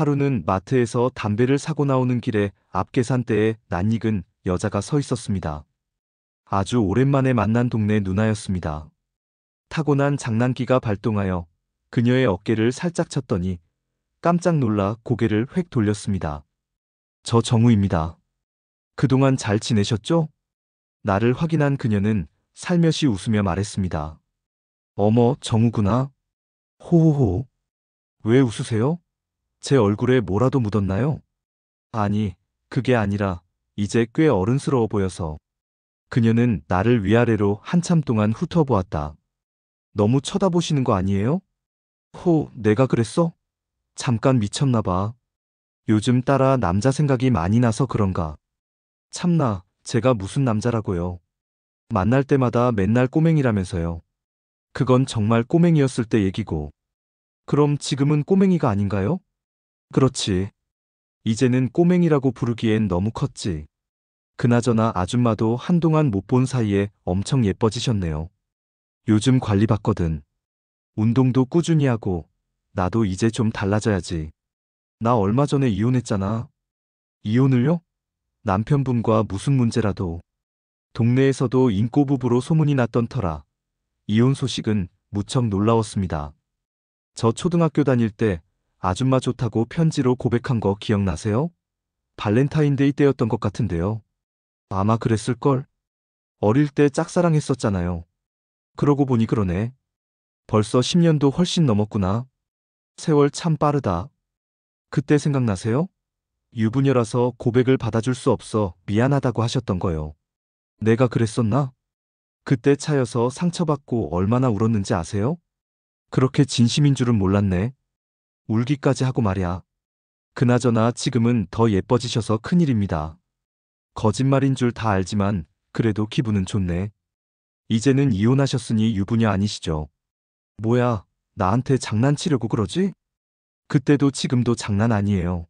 하루는 마트에서 담배를 사고 나오는 길에 앞 계산대에 낯익은 여자가 서 있었습니다. 아주 오랜만에 만난 동네 누나였습니다. 타고난 장난기가 발동하여 그녀의 어깨를 살짝 쳤더니 깜짝 놀라 고개를 획 돌렸습니다. 저 정우입니다. 그동안 잘 지내셨죠? 나를 확인한 그녀는 살며시 웃으며 말했습니다. 어머, 정우구나. 호호호. 왜 웃으세요? 제 얼굴에 뭐라도 묻었나요? 아니, 그게 아니라 이제 꽤 어른스러워 보여서. 그녀는 나를 위아래로 한참 동안 훑어보았다. 너무 쳐다보시는 거 아니에요? 내가 그랬어? 잠깐 미쳤나 봐. 요즘 따라 남자 생각이 많이 나서 그런가. 참나, 제가 무슨 남자라고요. 만날 때마다 맨날 꼬맹이라면서요. 그건 정말 꼬맹이였을 때 얘기고. 그럼 지금은 꼬맹이가 아닌가요? 그렇지. 이제는 꼬맹이라고 부르기엔 너무 컸지. 그나저나 아줌마도 한동안 못 본 사이에 엄청 예뻐지셨네요. 요즘 관리받거든. 운동도 꾸준히 하고, 나도 이제 좀 달라져야지. 나 얼마 전에 이혼했잖아. 이혼을요? 남편분과 무슨 문제라도. 동네에서도 인꼬부부로 소문이 났던 터라 이혼 소식은 무척 놀라웠습니다. 저 초등학교 다닐 때 아줌마 좋다고 편지로 고백한 거 기억나세요? 발렌타인데이 때였던 것 같은데요. 아마 그랬을걸? 어릴 때 짝사랑했었잖아요. 그러고 보니 그러네. 벌써 10년도 훨씬 넘었구나. 세월 참 빠르다. 그때 생각나세요? 유부녀라서 고백을 받아줄 수 없어 미안하다고 하셨던 거요. 내가 그랬었나? 그때 차여서 상처받고 얼마나 울었는지 아세요? 그렇게 진심인 줄은 몰랐네. 울기까지 하고 말이야. 그나저나 지금은 더 예뻐지셔서 큰일입니다. 거짓말인 줄 다 알지만 그래도 기분은 좋네. 이제는 이혼하셨으니 유부녀 아니시죠? 뭐야, 나한테 장난치려고 그러지? 그때도 지금도 장난 아니에요.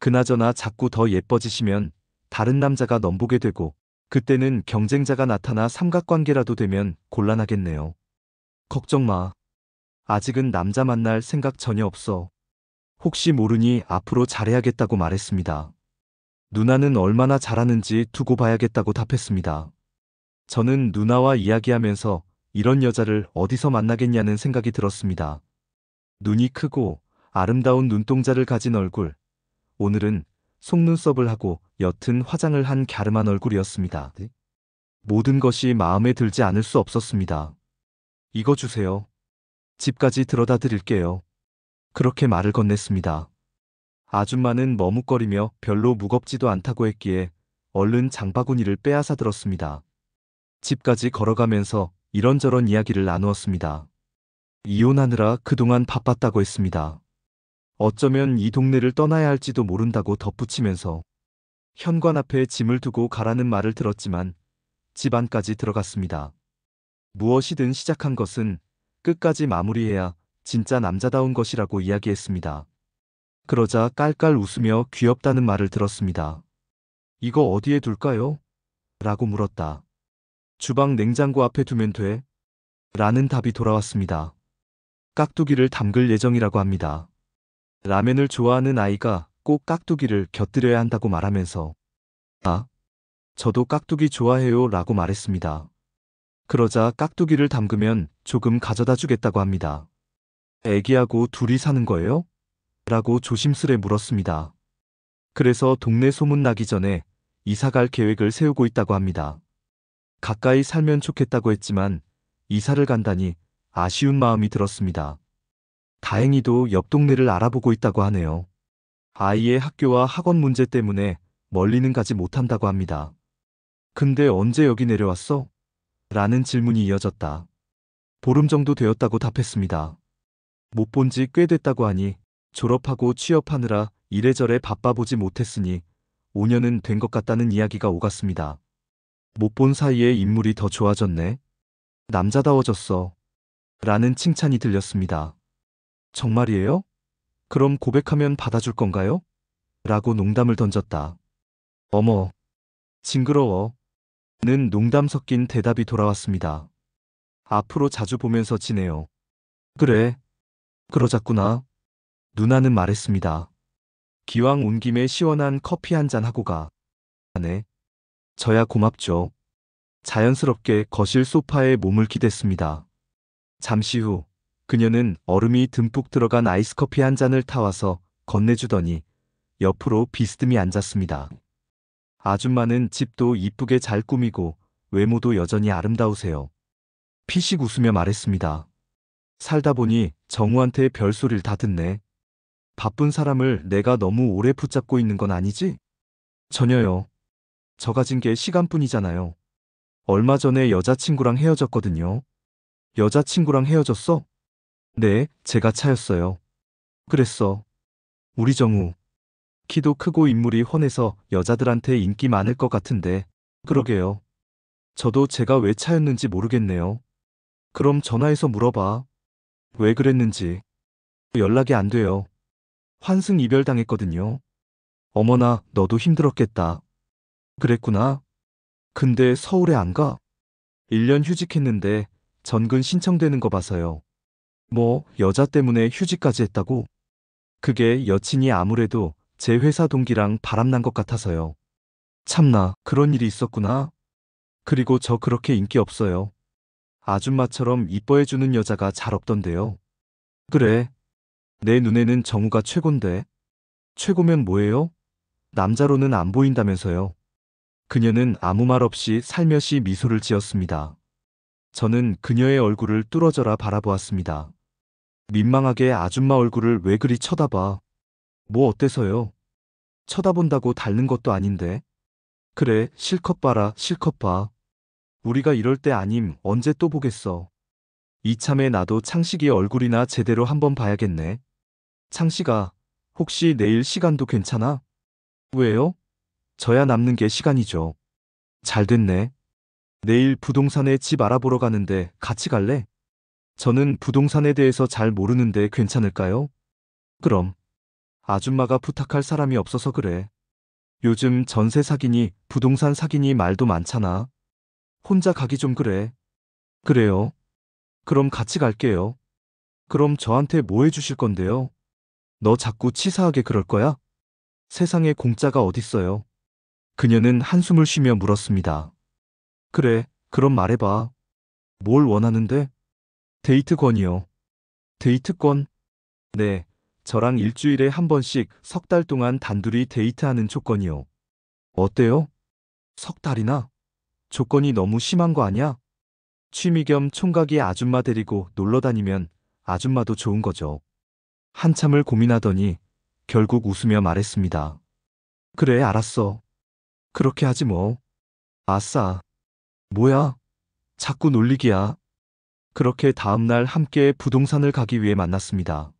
그나저나 자꾸 더 예뻐지시면 다른 남자가 넘보게 되고 그때는 경쟁자가 나타나 삼각관계라도 되면 곤란하겠네요. 걱정 마. 아직은 남자 만날 생각 전혀 없어. 혹시 모르니 앞으로 잘해야겠다고 말했습니다. 누나는 얼마나 잘하는지 두고 봐야겠다고 답했습니다. 저는 누나와 이야기하면서 이런 여자를 어디서 만나겠냐는 생각이 들었습니다. 눈이 크고 아름다운 눈동자를 가진 얼굴. 오늘은 속눈썹을 하고 옅은 화장을 한 갸름한 얼굴이었습니다. 모든 것이 마음에 들지 않을 수 없었습니다. 이거 주세요. 집까지 들어다 드릴게요. 그렇게 말을 건넸습니다. 아줌마는 머뭇거리며 별로 무겁지도 않다고 했기에 얼른 장바구니를 빼앗아 들었습니다. 집까지 걸어가면서 이런저런 이야기를 나누었습니다. 이혼하느라 그동안 바빴다고 했습니다. 어쩌면 이 동네를 떠나야 할지도 모른다고 덧붙이면서 현관 앞에 짐을 두고 가라는 말을 들었지만 집 안까지 들어갔습니다. 무엇이든 시작한 것은 끝까지 마무리해야 진짜 남자다운 것이라고 이야기했습니다. 그러자 깔깔 웃으며 귀엽다는 말을 들었습니다. 이거 어디에 둘까요? 라고 물었다. 주방 냉장고 앞에 두면 돼. 라는 답이 돌아왔습니다. 깍두기를 담글 예정이라고 합니다. 라면을 좋아하는 아이가 꼭 깍두기를 곁들여야 한다고 말하면서 저도 깍두기 좋아해요 라고 말했습니다. 그러자 깍두기를 담그면 조금 가져다 주겠다고 합니다. 애기하고 둘이 사는 거예요? 라고 조심스레 물었습니다. 그래서 동네 소문 나기 전에 이사갈 계획을 세우고 있다고 합니다. 가까이 살면 좋겠다고 했지만 이사를 간다니 아쉬운 마음이 들었습니다. 다행히도 옆 동네를 알아보고 있다고 하네요. 아이의 학교와 학원 문제 때문에 멀리는 가지 못한다고 합니다. 근데 언제 여기 내려왔어? 라는 질문이 이어졌다. 보름 정도 되었다고 답했습니다. 못 본 지 꽤 됐다고 하니 졸업하고 취업하느라 이래저래 바빠보지 못했으니 5년은 된 것 같다는 이야기가 오갔습니다. 못 본 사이에 인물이 더 좋아졌네. 남자다워졌어. 라는 칭찬이 들렸습니다. 정말이에요? 그럼 고백하면 받아줄 건가요? 라고 농담을 던졌다. 어머, 징그러워. 는 농담 섞인 대답이 돌아왔습니다. 앞으로 자주 보면서 지내요. 그래, 그러자꾸나. 누나는 말했습니다. 기왕 온 김에 시원한 커피 한 잔 하고 가. 네. 저야 고맙죠. 자연스럽게 거실 소파에 몸을 기댔습니다. 잠시 후 그녀는 얼음이 듬뿍 들어간 아이스커피 한 잔을 타와서 건네주더니 옆으로 비스듬히 앉았습니다. 아줌마는 집도 이쁘게 잘 꾸미고 외모도 여전히 아름다우세요. 피식 웃으며 말했습니다. 살다 보니 정우한테 별소리를 다 듣네. 바쁜 사람을 내가 너무 오래 붙잡고 있는 건 아니지? 전혀요. 저 가진 게 시간뿐이잖아요. 얼마 전에 여자친구랑 헤어졌거든요. 여자친구랑 헤어졌어? 네, 제가 차였어요. 그랬어. 우리 정우. 키도 크고 인물이 훤해서 여자들한테 인기 많을 것 같은데. 그러게요. 저도 제가 왜 차였는지 모르겠네요. 그럼 전화해서 물어봐. 왜 그랬는지. 연락이 안 돼요. 환승 이별당했거든요. 어머나, 너도 힘들었겠다. 그랬구나. 근데 서울에 안 가? 1년 휴직했는데 전근 신청되는 거 봐서요. 뭐, 여자 때문에 휴직까지 했다고? 그게 여친이 아무래도 제 회사 동기랑 바람난 것 같아서요. 참나, 그런 일이 있었구나. 그리고 저 그렇게 인기 없어요. 아줌마처럼 이뻐해주는 여자가 잘 없던데요. 그래. 내 눈에는 정우가 최곤데. 최고면 뭐예요? 남자로는 안 보인다면서요. 그녀는 아무 말 없이 살며시 미소를 지었습니다. 저는 그녀의 얼굴을 뚫어져라 바라보았습니다. 민망하게 아줌마 얼굴을 왜 그리 쳐다봐. 뭐 어때서요? 쳐다본다고 닳는 것도 아닌데. 그래, 실컷 봐라, 실컷 봐. 우리가 이럴 때 아님 언제 또 보겠어. 이참에 나도 창식이 얼굴이나 제대로 한번 봐야겠네. 창식아, 혹시 내일 시간도 괜찮아? 왜요? 저야 남는 게 시간이죠. 잘 됐네. 내일 부동산에 집 알아보러 가는데 같이 갈래? 저는 부동산에 대해서 잘 모르는데 괜찮을까요? 그럼. 아줌마가 부탁할 사람이 없어서 그래. 요즘 전세 사기니 부동산 사기니 말도 많잖아. 혼자 가기 좀 그래. 그래요. 그럼 같이 갈게요. 그럼 저한테 뭐 해주실 건데요? 너 자꾸 치사하게 그럴 거야? 세상에 공짜가 어딨어요. 그녀는 한숨을 쉬며 물었습니다. 그래, 그럼 말해봐. 뭘 원하는데? 데이트권이요. 데이트권? 네, 저랑 일주일에 한 번씩 석 달 동안 단둘이 데이트하는 조건이요. 어때요? 석 달이나? 조건이 너무 심한 거 아니야? 취미 겸 총각이 아줌마 데리고 놀러 다니면 아줌마도 좋은 거죠. 한참을 고민하더니 결국 웃으며 말했습니다. 그래, 알았어. 그렇게 하지 뭐. 아싸. 뭐야? 자꾸 놀리기야. 그렇게 다음날 함께 부동산을 가기 위해 만났습니다.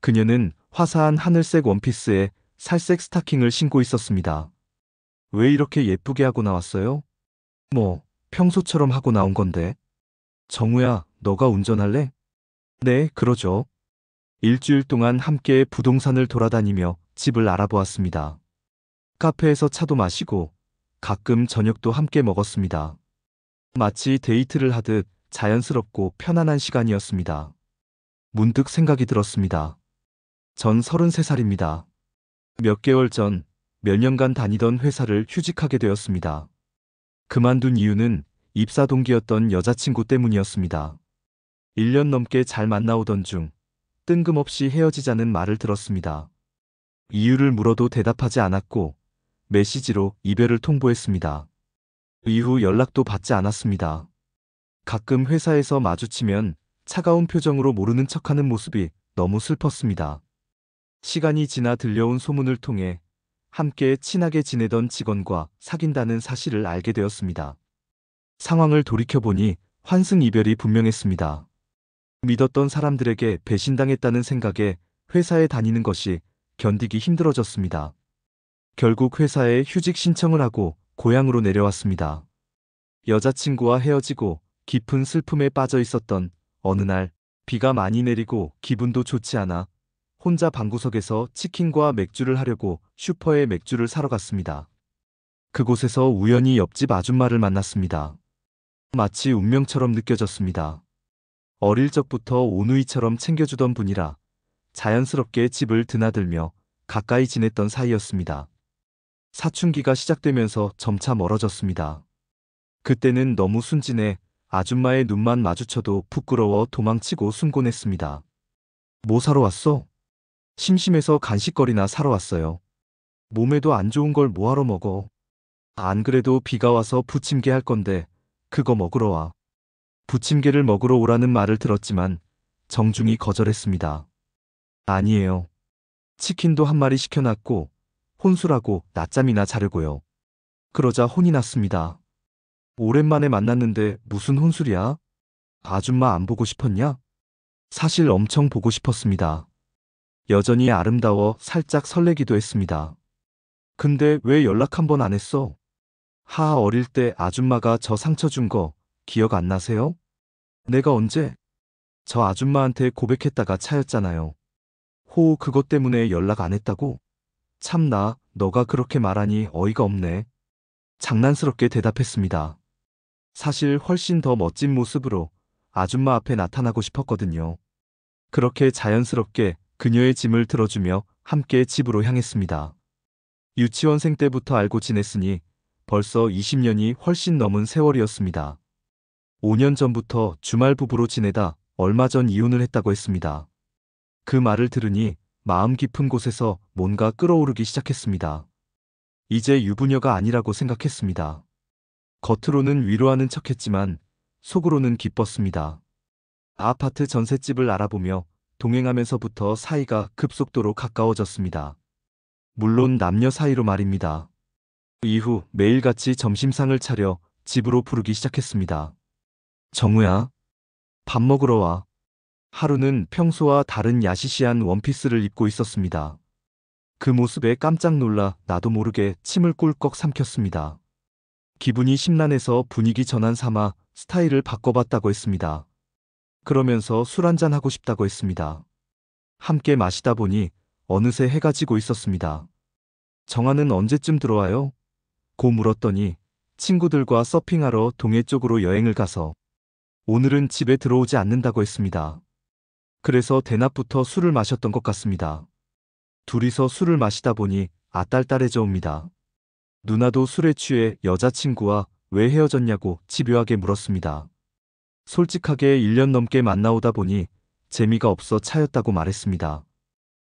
그녀는 화사한 하늘색 원피스에 살색 스타킹을 신고 있었습니다. 왜 이렇게 예쁘게 하고 나왔어요? 뭐, 평소처럼 하고 나온 건데. 정우야, 너가 운전할래? 네, 그러죠. 일주일 동안 함께 부동산을 돌아다니며 집을 알아보았습니다. 카페에서 차도 마시고 가끔 저녁도 함께 먹었습니다. 마치 데이트를 하듯 자연스럽고 편안한 시간이었습니다. 문득 생각이 들었습니다. 전 33살입니다. 몇 개월 전 몇 년간 다니던 회사를 휴직하게 되었습니다. 그만둔 이유는 입사 동기였던 여자친구 때문이었습니다. 1년 넘게 잘 만나오던 중 뜬금없이 헤어지자는 말을 들었습니다. 이유를 물어도 대답하지 않았고 메시지로 이별을 통보했습니다. 이후 연락도 받지 않았습니다. 가끔 회사에서 마주치면 차가운 표정으로 모르는 척하는 모습이 너무 슬펐습니다. 시간이 지나 들려온 소문을 통해 함께 친하게 지내던 직원과 사귄다는 사실을 알게 되었습니다. 상황을 돌이켜보니 환승 이별이 분명했습니다. 믿었던 사람들에게 배신당했다는 생각에 회사에 다니는 것이 견디기 힘들어졌습니다. 결국 회사에 휴직 신청을 하고 고향으로 내려왔습니다. 여자친구와 헤어지고 깊은 슬픔에 빠져 있었던 어느 날 비가 많이 내리고 기분도 좋지 않아 혼자 방구석에서 치킨과 맥주를 하려고 슈퍼에 맥주를 사러 갔습니다. 그곳에서 우연히 옆집 아줌마를 만났습니다. 마치 운명처럼 느껴졌습니다. 어릴 적부터 오누이처럼 챙겨주던 분이라 자연스럽게 집을 드나들며 가까이 지냈던 사이였습니다. 사춘기가 시작되면서 점차 멀어졌습니다. 그때는 너무 순진해 아줌마의 눈만 마주쳐도 부끄러워 도망치고 숨곤 했습니다. 뭐 사러 왔어? 심심해서 간식거리나 사러 왔어요. 몸에도 안 좋은 걸 뭐하러 먹어. 안 그래도 비가 와서 부침개 할 건데 그거 먹으러 와. 부침개를 먹으러 오라는 말을 들었지만 정중히 거절했습니다. 아니에요. 치킨도 한 마리 시켜놨고 혼술하고 낮잠이나 자려고요. 그러자 혼이 났습니다. 오랜만에 만났는데 무슨 혼술이야? 아줌마 안 보고 싶었냐? 사실 엄청 보고 싶었습니다. 여전히 아름다워 살짝 설레기도 했습니다. 근데 왜 연락 한 번 안 했어? 하하 어릴 때 아줌마가 저 상처 준 거 기억 안 나세요? 내가 언제? 저 아줌마한테 고백했다가 차였잖아요. 호 그것 때문에 연락 안 했다고? 참나 너가 그렇게 말하니 어이가 없네. 장난스럽게 대답했습니다. 사실 훨씬 더 멋진 모습으로 아줌마 앞에 나타나고 싶었거든요. 그렇게 자연스럽게 그녀의 짐을 들어주며 함께 집으로 향했습니다. 유치원생 때부터 알고 지냈으니 벌써 20년이 훨씬 넘은 세월이었습니다. 5년 전부터 주말 부부로 지내다 얼마 전 이혼을 했다고 했습니다. 그 말을 들으니 마음 깊은 곳에서 뭔가 끓어오르기 시작했습니다. 이제 유부녀가 아니라고 생각했습니다. 겉으로는 위로하는 척했지만 속으로는 기뻤습니다. 아파트 전셋집을 알아보며 동행하면서부터 사이가 급속도로 가까워졌습니다. 물론 남녀 사이로 말입니다. 이후 매일같이 점심상을 차려 집으로 부르기 시작했습니다. 정우야, 밥 먹으러 와. 하루는 평소와 다른 야시시한 원피스를 입고 있었습니다. 그 모습에 깜짝 놀라 나도 모르게 침을 꿀꺽 삼켰습니다. 기분이 심란해서 분위기 전환 삼아 스타일을 바꿔봤다고 했습니다. 그러면서 술 한잔 하고 싶다고 했습니다. 함께 마시다 보니 어느새 해가 지고 있었습니다. 정아는 언제쯤 들어와요? 고 물었더니 친구들과 서핑하러 동해 쪽으로 여행을 가서 오늘은 집에 들어오지 않는다고 했습니다. 그래서 대낮부터 술을 마셨던 것 같습니다. 둘이서 술을 마시다 보니 아딸딸해져 옵니다. 누나도 술에 취해 여자친구와 왜 헤어졌냐고 집요하게 물었습니다. 솔직하게 1년 넘게 만나오다 보니 재미가 없어 차였다고 말했습니다.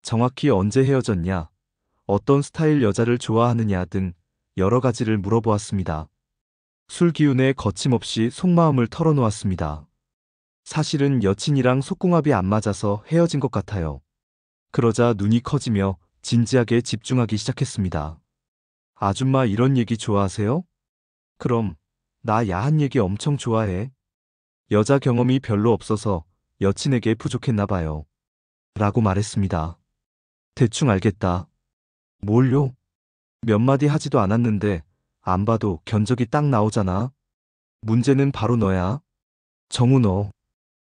정확히 언제 헤어졌냐, 어떤 스타일 여자를 좋아하느냐 등 여러 가지를 물어보았습니다. 술 기운에 거침없이 속마음을 털어놓았습니다. 사실은 여친이랑 속궁합이 안 맞아서 헤어진 것 같아요. 그러자 눈이 커지며 진지하게 집중하기 시작했습니다. 아줌마 이런 얘기 좋아하세요? 그럼 나 야한 얘기 엄청 좋아해. 여자 경험이 별로 없어서 여친에게 부족했나 봐요. 라고 말했습니다. 대충 알겠다. 뭘요? 몇 마디 하지도 않았는데 안 봐도 견적이 딱 나오잖아. 문제는 바로 너야. 정우 너.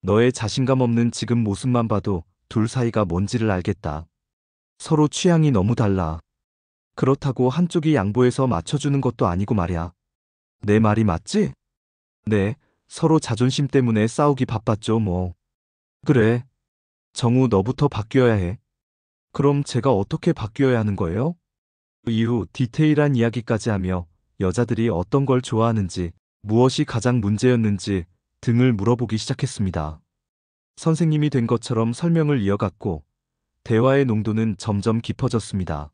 너의 자신감 없는 지금 모습만 봐도 둘 사이가 뭔지를 알겠다. 서로 취향이 너무 달라. 그렇다고 한쪽이 양보해서 맞춰주는 것도 아니고 말이야. 내 말이 맞지? 네, 서로 자존심 때문에 싸우기 바빴죠 뭐. 그래. 정우 너부터 바뀌어야 해. 그럼 제가 어떻게 바뀌어야 하는 거예요? 이후 디테일한 이야기까지 하며 여자들이 어떤 걸 좋아하는지, 무엇이 가장 문제였는지 등을 물어보기 시작했습니다. 선생님이 된 것처럼 설명을 이어갔고 대화의 농도는 점점 깊어졌습니다.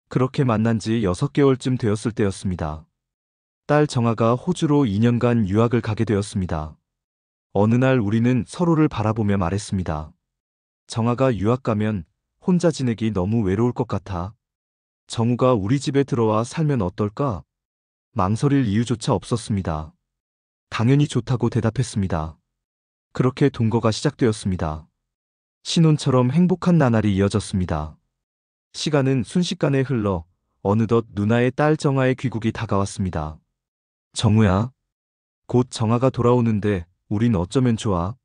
그렇게 만난 지 6개월쯤 되었을 때였습니다. 딸 정아가 호주로 2년간 유학을 가게 되었습니다. 어느 날 우리는 서로를 바라보며 말했습니다. 정아가 유학 가면 혼자 지내기 너무 외로울 것 같아. 정우가 우리 집에 들어와 살면 어떨까? 망설일 이유조차 없었습니다. 당연히 좋다고 대답했습니다. 그렇게 동거가 시작되었습니다. 신혼처럼 행복한 나날이 이어졌습니다. 시간은 순식간에 흘러 어느덧 누나의 딸 정아의 귀국이 다가왔습니다. 정우야, 곧 정아가 돌아오는데 우린 어쩌면 좋아?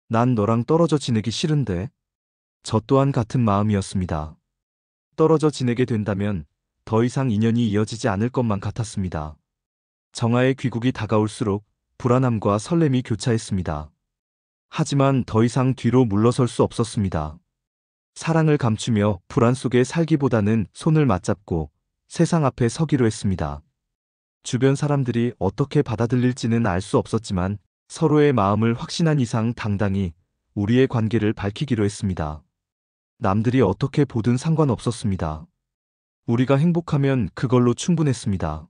난 너랑 떨어져 지내기 싫은데. 저 또한 같은 마음이었습니다. 떨어져 지내게 된다면 더 이상 인연이 이어지지 않을 것만 같았습니다. 정아의 귀국이 다가올수록 불안함과 설렘이 교차했습니다. 하지만 더 이상 뒤로 물러설 수 없었습니다. 사랑을 감추며 불안 속에 살기보다는 손을 맞잡고 세상 앞에 서기로 했습니다. 주변 사람들이 어떻게 받아들일지는 알 수 없었지만 서로의 마음을 확신한 이상 당당히 우리의 관계를 밝히기로 했습니다. 남들이 어떻게 보든 상관없었습니다. 우리가 행복하면 그걸로 충분했습니다.